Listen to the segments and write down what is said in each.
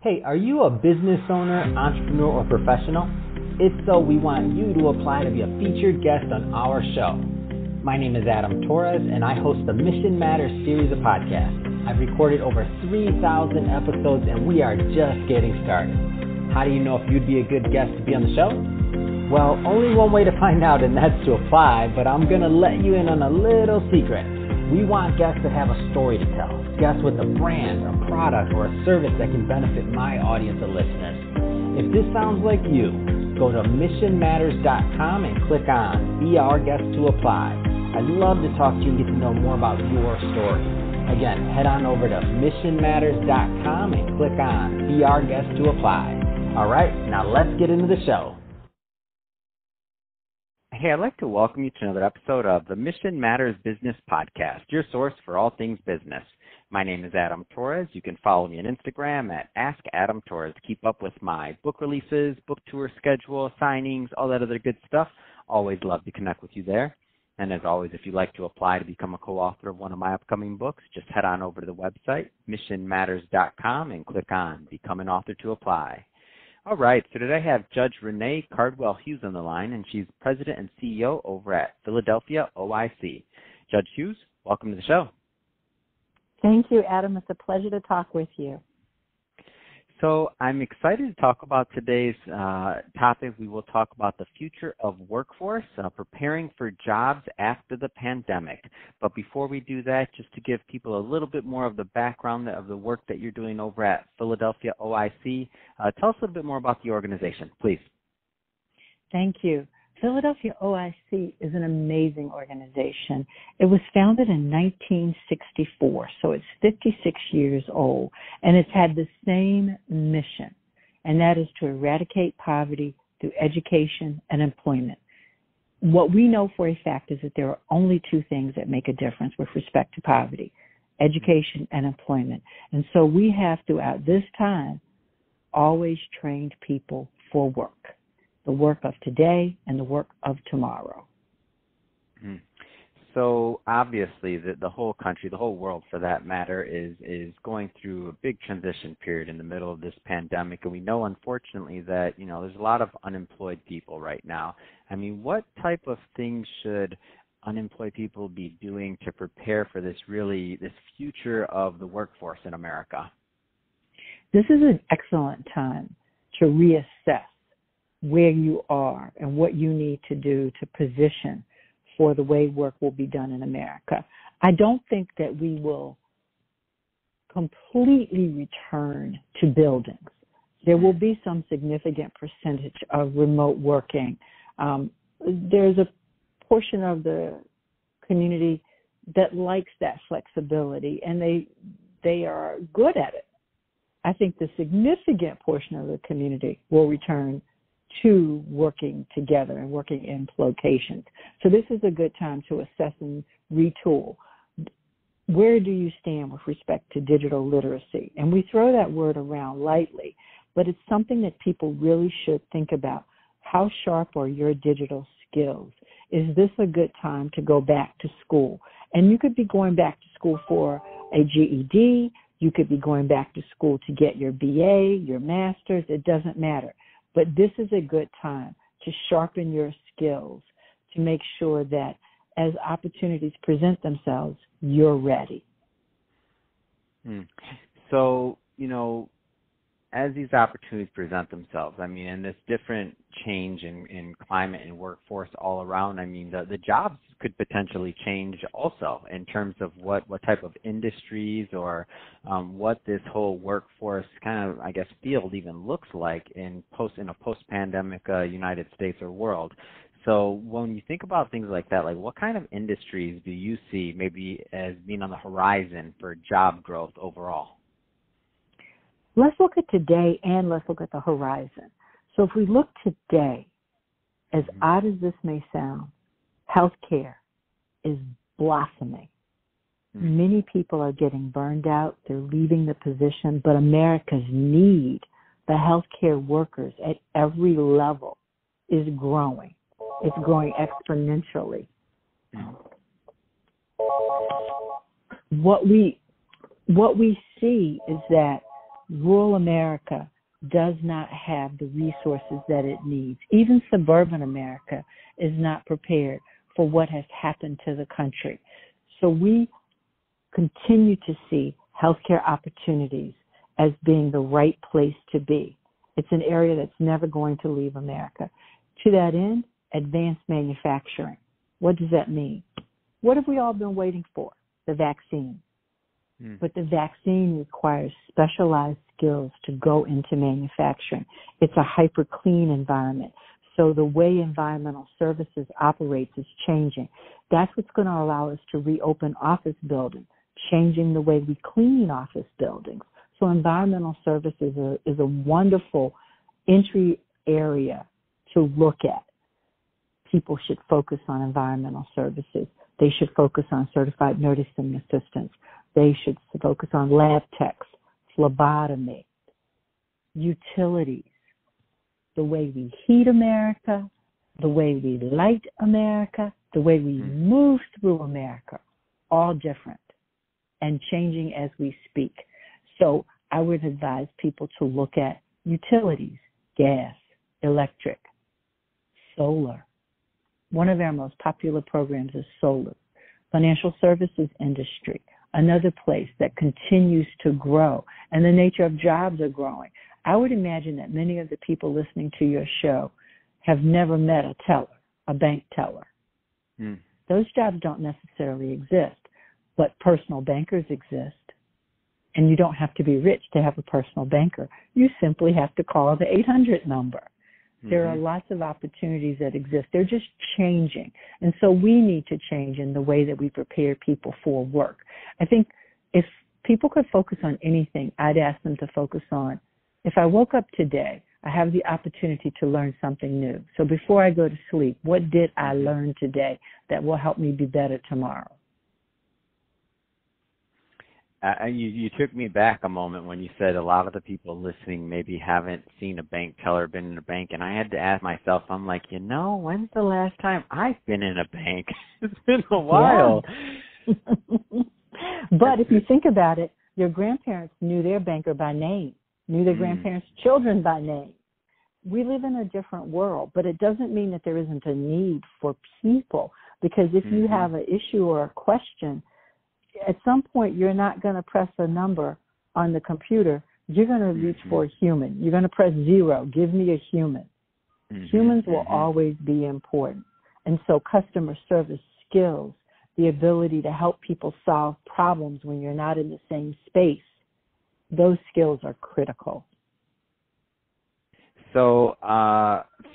Hey, are you a business owner, entrepreneur, or professional? If so, we want you to apply to be a featured guest on our show. My name is Adam Torres, and I host the Mission Matters series of podcasts. I've recorded over 3,000 episodes, and we are just getting started. How do you know if you'd be a good guest to be on the show? Well, only one way to find out, and that's to apply, but I'm going to let you in on a little secret. We want guests that have a story to tell, guests with a brand, a product, or a service that can benefit my audience of listeners. If this sounds like you, go to missionmatters.com and click on Be Our Guest to apply. I'd love to talk to you and get to know more about your story. Again, head on over to missionmatters.com and click on Be Our Guest to apply. All right, now let's get into the show. Hey, I'd like to welcome you to another episode of the Mission Matters Business Podcast, your source for all things business. My name is Adam Torres. You can follow me on Instagram at AskAdamTorres to keep up with my book releases, book tour schedule, signings, all that other good stuff. Always love to connect with you there. And as always, if you'd like to apply to become a co-author of one of my upcoming books, just head on over to the website, missionmatters.com, and click on Become an Author to apply. All right, so today I have Judge Renee Hughes on the line, and she's President and CEO over at Philadelphia OIC. Judge Hughes, welcome to the show. Thank you, Adam. It's a pleasure to talk with you. So I'm excited to talk about today's topic. We will talk about the future of workforce, preparing for jobs after the pandemic. But before we do that, just to give people a little bit more of the background of the work that you're doing over at Philadelphia OIC, tell us a little bit more about the organization, please. Thank you. Philadelphia OIC is an amazing organization. It was founded in 1964, so it's 56 years old, and it's had the same mission, and that is to eradicate poverty through education and employment. What we know for a fact is that there are only two things that make a difference with respect to poverty, education and employment. And so we have throughout this time always trained people for work. The work of today and the work of tomorrow. So obviously the whole country, the whole world for that matter, is going through a big transition period in the middle of this pandemic. And we know, unfortunately, that, there's a lot of unemployed people right now. I mean, what type of things should unemployed people be doing to prepare for this future of the workforce in America? This is an excellent time to reassess where you are and what you need to do to position for the way work will be done in America. I don't think that we will completely return to buildings. There will be some significant percentage of remote working. There's a portion of the community that likes that flexibility, and they are good at it. I think the significant portion of the community will return to working together and working in locations. So this is a good time to assess and retool. Where do you stand with respect to digital literacy? And we throw that word around lightly, but it's something that people really should think about. How sharp are your digital skills? Is this a good time to go back to school? And you could be going back to school for a GED. You could be going back to school to get your BA, your master's. It doesn't matter. But this is a good time to sharpen your skills, to make sure that as opportunities present themselves, you're ready. So, as these opportunities present themselves, and this different change in climate and workforce all around, the jobs could potentially change also in terms of what type of industries or what this whole workforce kind of, field even looks like in a post-pandemic United States or world. So when you think about things like that, what kind of industries do you see maybe as being on the horizon for job growth overall? Let's look at today and let's look at the horizon. So if we look today, as odd as this may sound, healthcare is blossoming. Many people are getting burned out. They're leaving the position, but America's need, the healthcare workers at every level, is growing. It's growing exponentially. What we see is that rural America does not have the resources that it needs. Even suburban America is not prepared for what has happened to the country. So we continue to see healthcare opportunities as being the right place to be. It's an area that's never going to leave America. To that end, advanced manufacturing. What does that mean? What have we all been waiting for? The vaccine. But the vaccine requires specialized skills to go into manufacturing. It's a hyper clean environment. So the way environmental services operates is changing. That's what's going to allow us to reopen office buildings, changing the way we clean office buildings. So environmental services is a wonderful entry area to look at. People should focus on environmental services. They should focus on certified nursing assistants. They should focus on lab techs, phlebotomy, utilities, the way we heat America, the way we light America, the way we move through America, all different and changing as we speak. So I would advise people to look at utilities, gas, electric, solar. One of our most popular programs is solar. Financial services industry, another place that continues to grow, and the nature of jobs are growing. I would imagine that many of the people listening to your show have never met a teller, a bank teller. Those jobs don't necessarily exist, but personal bankers exist. And you don't have to be rich to have a personal banker. You simply have to call the 800 number. There are lots of opportunities that exist. They're just changing. And so we need to change in the way that we prepare people for work. I think if people could focus on anything, I'd ask them to focus on, if I woke up today, I have the opportunity to learn something new. So before I go to sleep, what did I learn today that will help me be better tomorrow? You took me back a moment when you said a lot of the people listening maybe haven't seen a bank teller, been in a bank, and I had to ask myself, I'm like, when's the last time I've been in a bank? It's been a while. Yeah. But if you think about it, your grandparents knew their banker by name, knew their grandparents' children by name. We live in a different world, but it doesn't mean that there isn't a need for people, because if you have an issue or a question, at some point, you're not going to press a number on the computer. You're going to reach for a human. You're going to press 0. Give me a human. Humans will always be important. And so customer service skills, the ability to help people solve problems when you're not in the same space, those skills are critical. So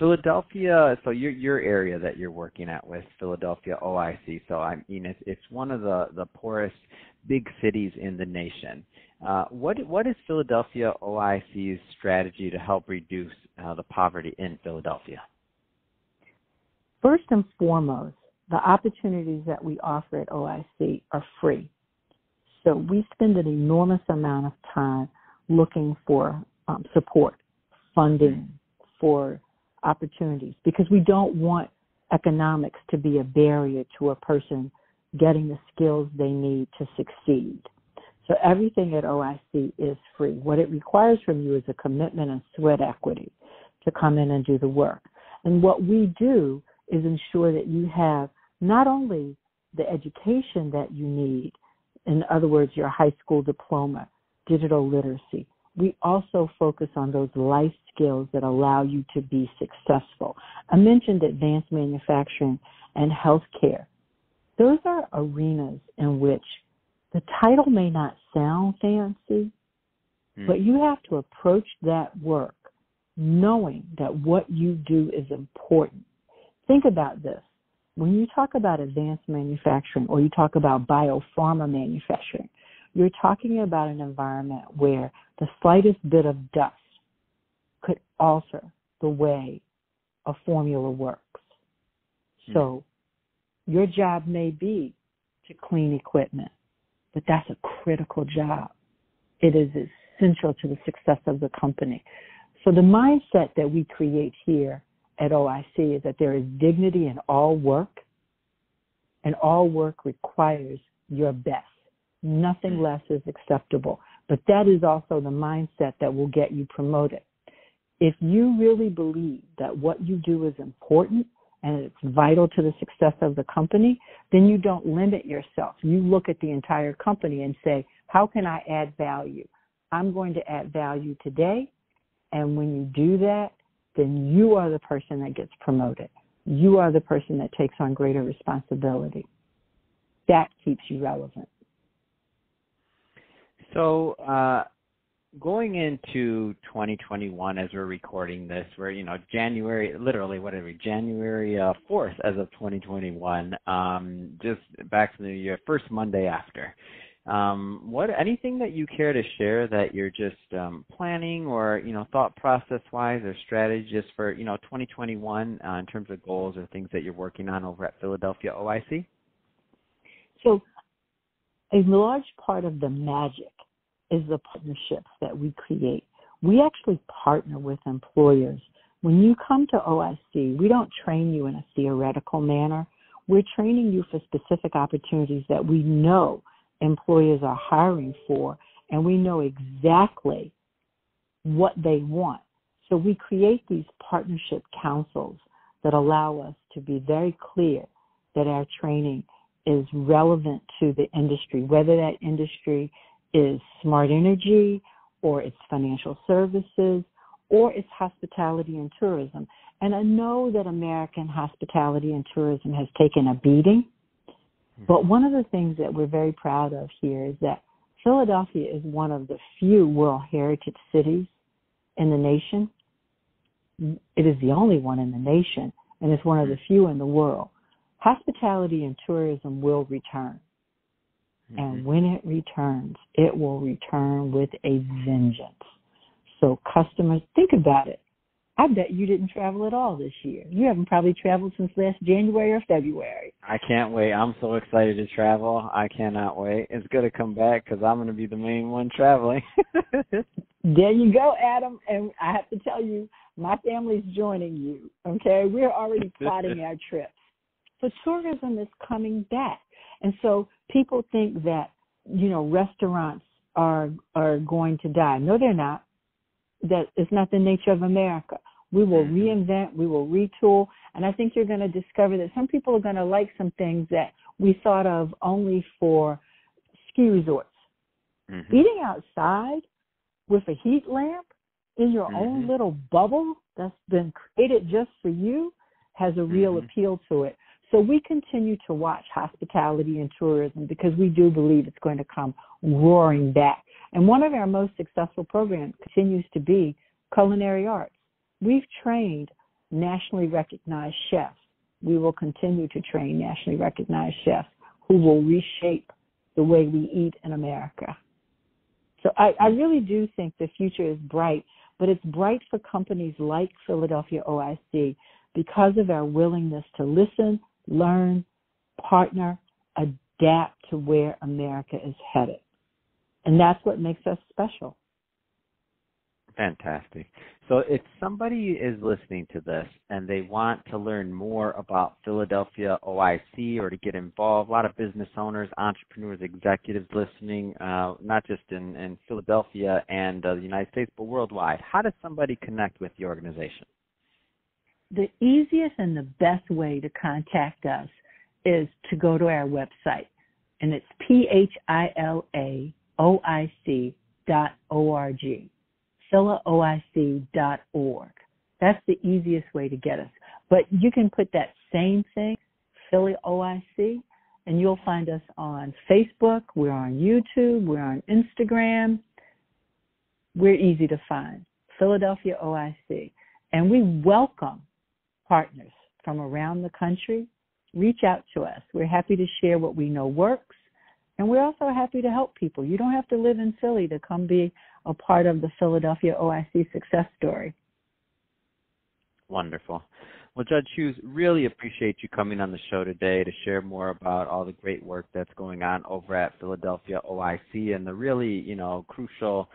Philadelphia, so your area that you're working at with Philadelphia OIC, so I mean it's one of the poorest big cities in the nation. What is Philadelphia OIC's strategy to help reduce the poverty in Philadelphia? First and foremost, the opportunities that we offer at OIC are free. So we spend an enormous amount of time looking for support, funding for opportunities, because we don't want economics to be a barrier to a person getting the skills they need to succeed. So everything at OIC is free. What it requires from you is a commitment and sweat equity to come in and do the work. And what we do is ensure that you have not only the education that you need, in other words, your high school diploma, digital literacy, we also focus on those life skills that allow you to be successful. I mentioned advanced manufacturing and healthcare. Those are arenas in which the title may not sound fancy, but you have to approach that work knowing that what you do is important. Think about this. When you talk about advanced manufacturing or you talk about biopharma manufacturing, you're talking about an environment where the slightest bit of dust could alter the way a formula works. So your job may be to clean equipment, but that's a critical job. It is essential to the success of the company. So the mindset that we create here at OIC is that there is dignity in all work, and all work requires your best. Nothing less is acceptable. But that is also the mindset that will get you promoted. If you really believe that what you do is important and it's vital to the success of the company, then you don't limit yourself. You look at the entire company and say, how can I add value? I'm going to add value today. And when you do that, then you are the person that gets promoted. You are the person that takes on greater responsibility. That keeps you relevant. So, going into 2021, as we're recording this, we're, January 4th as of 2021, just back to the new year, first Monday after. Anything that you care to share that you're just planning or, thought process-wise or strategy just for, 2021 in terms of goals or things that you're working on over at Philadelphia OIC? So a large part of the magic is the partnerships that we create. We actually partner with employers. When you come to OIC, we don't train you in a theoretical manner. We're training you for specific opportunities that we know employers are hiring for, and we know exactly what they want. So we create these partnership councils that allow us to be very clear that our training is relevant to the industry, whether that industry is smart energy or it's financial services or it's hospitality and tourism. And I know that American hospitality and tourism has taken a beating, but one of the things that we're very proud of here is that Philadelphia is one of the few World Heritage cities in the nation. It is the only one in the nation, and it's one of the few in the world. Hospitality and tourism will return. And when it returns, it will return with a vengeance. So customers, think about it. I bet you didn't travel at all this year. You haven't probably traveled since last January or February. I can't wait. I'm so excited to travel. I cannot wait. It's going to come back because I'm going to be the main one traveling. There you go, Adam. And I have to tell you, my family's joining you, okay? We're already plotting our trips. So tourism is coming back. And so people think that, restaurants are going to die. No, they're not. That is not the nature of America. We will reinvent, we will retool, and I think you're going to discover that some people are going to like some things that we thought of only for ski resorts. Eating outside with a heat lamp in your own little bubble that's been created just for you has a real appeal to it. So we continue to watch hospitality and tourism because we do believe it's going to come roaring back. And one of our most successful programs continues to be culinary arts. We've trained nationally recognized chefs. We will continue to train nationally recognized chefs who will reshape the way we eat in America. So I really do think the future is bright, but it's bright for companies like Philadelphia OIC because of our willingness to listen, learn, partner, adapt to where America is headed. And that's what makes us special. Fantastic. So if somebody is listening to this and they want to learn more about Philadelphia OIC or to get involved, a lot of business owners, entrepreneurs, executives listening, not just in Philadelphia and the United States, but worldwide, how does somebody connect with the organization? The easiest and the best way to contact us is to go to our website, and it's philaoic.org. philaoic.org. That's the easiest way to get us. But you can put that same thing, Philly OIC, and you'll find us on Facebook. We're on YouTube. We're on Instagram. We're easy to find, Philadelphia OIC. And we welcome partners from around the country. Reach out to us. We're happy to share what we know works, and we're also happy to help people. You don't have to live in Philly to come be a part of the Philadelphia OIC success story. Wonderful. Well, Judge Hughes, really appreciate you coming on the show today to share more about all the great work that's going on over at Philadelphia OIC and the really, crucial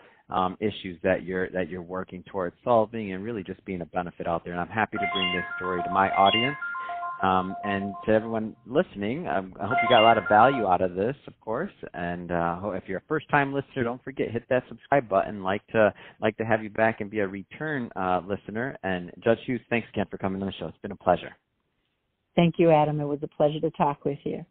issues that you're working towards solving and really just being a benefit out there. And I'm happy to bring this story to my audience. And to everyone listening, I hope you got a lot of value out of this, of course. And if you're a first-time listener, don't forget, hit that subscribe button. Like to have you back and be a return listener. And Judge Hughes, thanks again for coming on the show. It's been a pleasure. Thank you, Adam. It was a pleasure to talk with you.